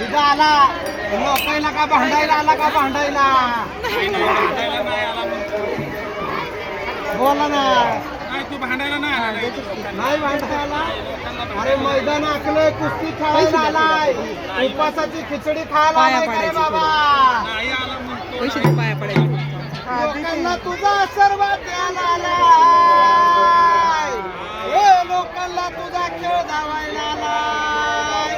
इथं आला लोकायला का भांडायला आला का भांडायला बोला ना तू भांडायला नाही नाही भांडायला अरे मैदान आखलंय कुस्ती खेळायला आलाय उपासाची खिचडी खायला आलाय का रे बाबा पाया पडायचं लोकांना तुझा आशीर्वाद द्यायला आलाय हे लोकांना तुझा खेळ धावायला आलाय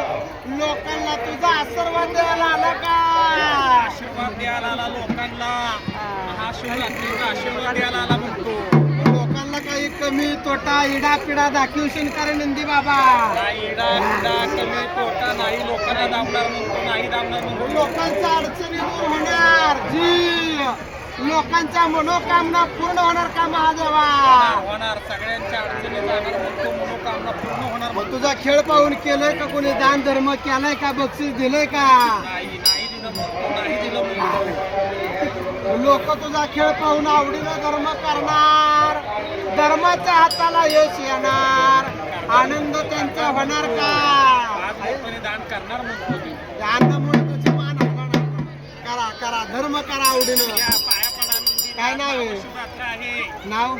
लोकांना तुझा आशीर्वाद द्यायला आला का आशीर्वाद द्यायला आला लोकांना हा शिवरात्रीचा आशीर्वाद द्यायला आला म्हणतो लोकांना काही कमी तोटा इडा पिडा दाखवशील का रे नंदी बाबा नाही इडा कमी तोटा नाही लोकांना दाबणार म्हणतो नाही दाबणार म्हणतो लोकांच्या अडचणी दूर होणार जी लोकांच्या मनोकामना पूर्ण होणार का महादेवा होणार सगळ्यांच्या अडचणी जाणार म्हणतो मनोकामना पूर्ण होणार मग तुझा खेळ पाहून केलंय का कोणी दान धर्म केलाय का बक्षीस दिलंय का नाही दिलं म्हणतो नाही दिलं म्हणतो लोक तुझा खेळ पाहून आवडीनं धर्म करणार धर्माच्या हाताला यश येणार आनंद त्यांचा होणार का आज लोकांनी दान करणार म्हणतो ते. या अन्नामुळे तुझी मान हलणार करा करा धर्म करा आवडीनं या पाया पडा नंदी काय नाव आहे? शिवरात्र आहे नाव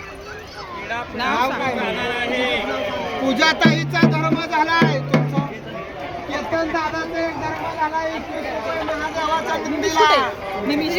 इडा नाव काय? जाणार आहे पूजाताईचा धर्म झालाय तुमचा केतन दादाचा एक धर्म झालाय महादेवाचा नंदीला निमिष